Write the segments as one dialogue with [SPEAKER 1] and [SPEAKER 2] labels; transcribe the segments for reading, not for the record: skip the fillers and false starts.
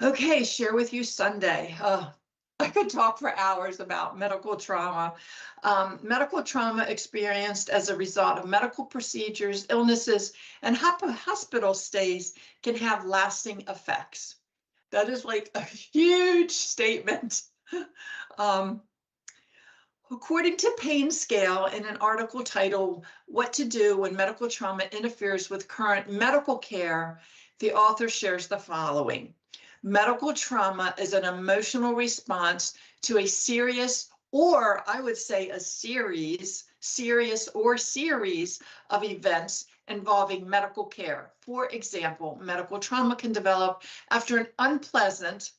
[SPEAKER 1] Okay, share with you Sunday. I could talk for hours about medical trauma. Medical trauma experienced as a result of medical procedures, illnesses, and hospital stays can have lasting effects. That is like a huge statement. Um, According to Pain Scale, in an article titled What to Do When Medical Trauma Interferes with Current Medical Care, the author shares the following. Medical trauma is an emotional response to a serious, or I would say a serious series of events involving medical care. For example, medical trauma can develop after an unpleasant,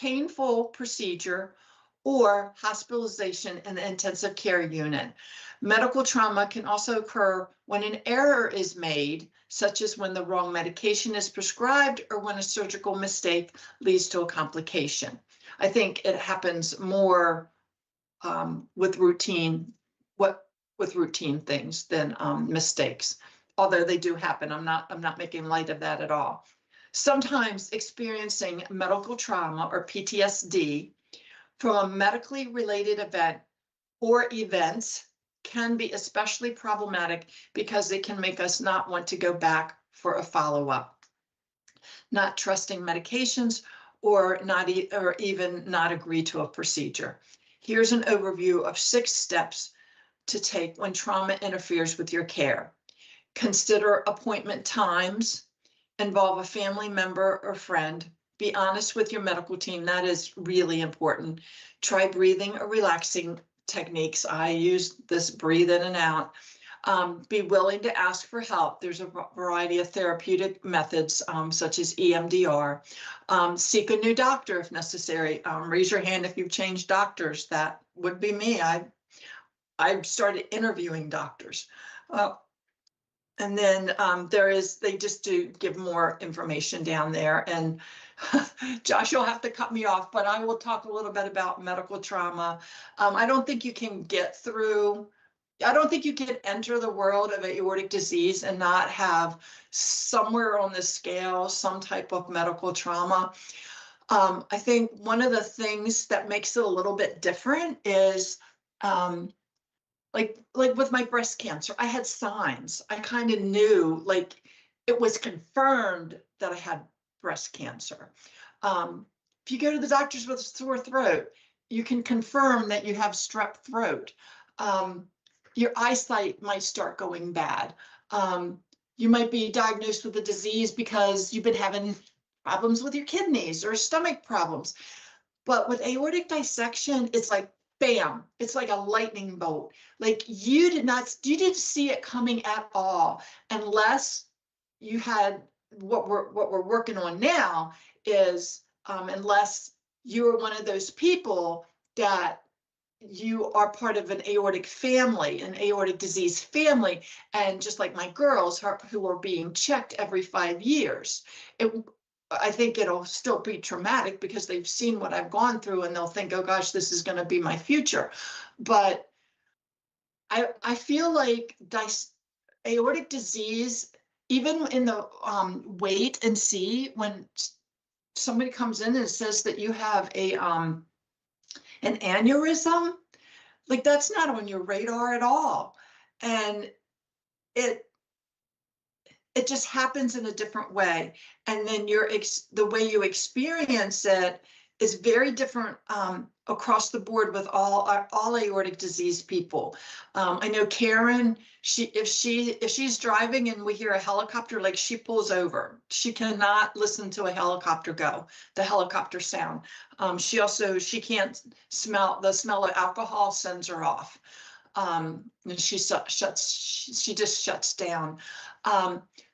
[SPEAKER 1] painful procedure or hospitalization in the intensive care unit. Medical trauma can also occur when an error is made, such as when the wrong medication is prescribed or when a surgical mistake leads to a complication. I think it happens more with routine things than mistakes, although they do happen. I'm not making light of that at all. Sometimes experiencing medical trauma or PTSD from a medically related event or events can be especially problematic because it can make us not want to go back for a follow-up, not trusting medications, or even not agree to a procedure. Here's an overview of 6 steps to take when trauma interferes with your care. Consider appointment times, involve a family member or friend. Be honest with your medical team. That is really important. Try breathing or relaxing techniques. I use this breathe in and out. Be willing to ask for help. There's a variety of therapeutic methods, such as EMDR. Seek a new doctor if necessary. Raise your hand if you've changed doctors. That would be me. I started interviewing doctors. And then they just do give more information down there. And Josh, you'll have to cut me off, but I will talk a little bit about medical trauma. I don't think you can enter the world of aortic disease and not have somewhere on the scale some type of medical trauma. I think one of the things that makes it a little bit different is like with my breast cancer, I had signs. I kind of knew, like, it was confirmed that I had breast cancer. If you go to the doctors with a sore throat, you can confirm that you have strep throat. Your eyesight might start going bad. You might be diagnosed with a disease because you've been having problems with your kidneys or stomach problems. But with aortic dissection, it's like, bam, it's like a lightning bolt. Like you didn't see it coming at all, unless you had what we're working on now is unless you are one of those people that you are part of an aortic family, an aortic disease family, and just like my girls who are being checked every 5 years, I think it'll still be traumatic because they've seen what I've gone through and they'll think, oh gosh, this is going to be my future. But I feel like aortic disease, even in the wait and see, when somebody comes in and says that you have an aneurysm, like that's not on your radar at all. And it just happens in a different way. And then the way you experience it is very different across the board with all aortic disease people. I know Karen, if she's driving and we hear a helicopter, like she pulls over. She cannot listen to a helicopter go, the helicopter sound. She can't smell, the smell of alcohol sends her off. And she just shuts down.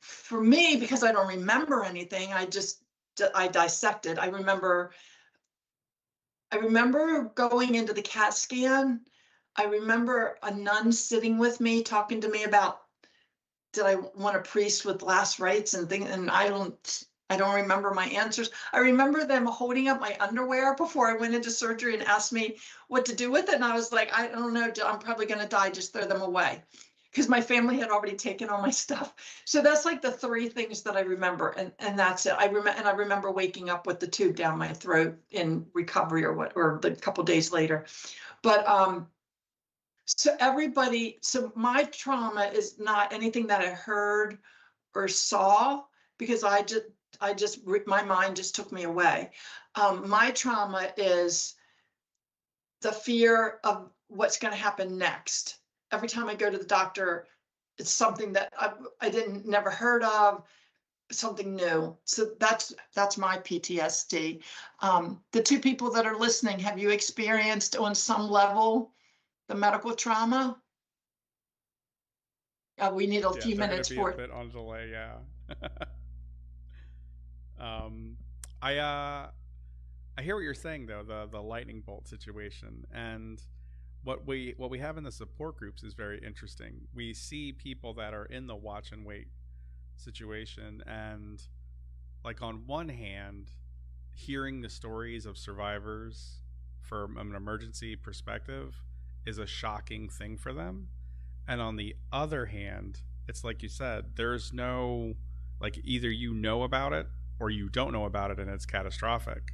[SPEAKER 1] For me, because I don't remember anything, I dissected. I remember going into the CAT scan. I remember a nun sitting with me, talking to me about, did I want a priest with last rites and things, and I don't remember my answers. I remember them holding up my underwear before I went into surgery and asked me what to do with it. And I was like, I don't know, I'm probably going to die, just throw them away. because my family had already taken all my stuff. So that's like the three things that I remember, and that's it. I remember waking up with the tube down my throat in recovery or the couple days later. But so my trauma is not anything that I heard or saw, because my mind just took me away. My trauma is the fear of what's going to happen next. Every time I go to the doctor, it's something that I didn't never heard of, something new. So that's my PTSD. The two people that are listening, have you experienced on some level the medical trauma? We need a
[SPEAKER 2] Yeah,
[SPEAKER 1] few
[SPEAKER 2] they're going to
[SPEAKER 1] minutes
[SPEAKER 2] be a
[SPEAKER 1] for it.
[SPEAKER 2] bit on delay. Yeah. um, I hear what you're saying though, the lightning bolt situation, and what we have in the support groups is very interesting. We see people that are in the watch and wait situation, and like on one hand, hearing the stories of survivors from an emergency perspective is a shocking thing for them. And on the other hand, it's like you said, there's no, like, either you know about it or you don't know about it and it's catastrophic,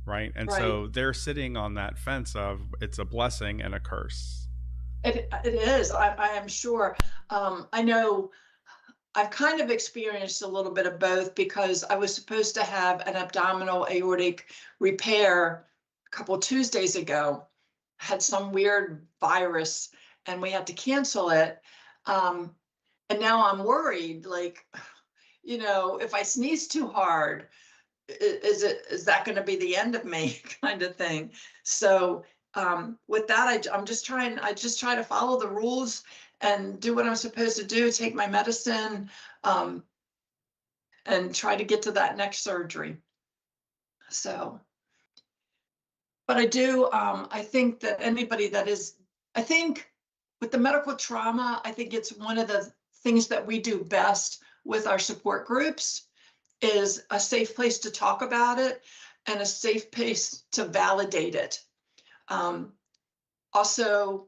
[SPEAKER 2] right? And
[SPEAKER 1] Right.
[SPEAKER 2] so they're sitting on that fence of it's a blessing and a curse.
[SPEAKER 1] It is. I am sure. I know I've kind of experienced a little bit of both, because I was supposed to have an abdominal aortic repair a couple Tuesdays ago. Had some weird virus and we had to cancel it. And now I'm worried, like, if I sneeze too hard, is that going to be the end of me kind of thing. So with that, I just try to follow the rules and do what I'm supposed to do, take my medicine, um, and try to get to that next surgery. So, but I think that anybody that is, I think with the medical trauma, I think it's one of the things that we do best with our support groups is a safe place to talk about it and a safe place to validate it. Um, Also,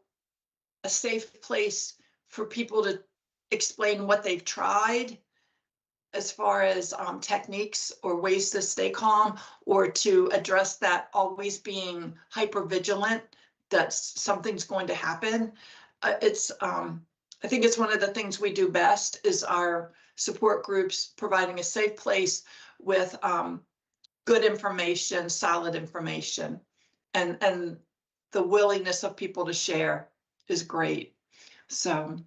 [SPEAKER 1] a safe place for people to explain what they've tried as far as techniques or ways to stay calm, or to address that always being hyper vigilant that something's going to happen. I think it's one of the things we do best is our support groups providing a safe place with good information, solid information, and the willingness of people to share is great. So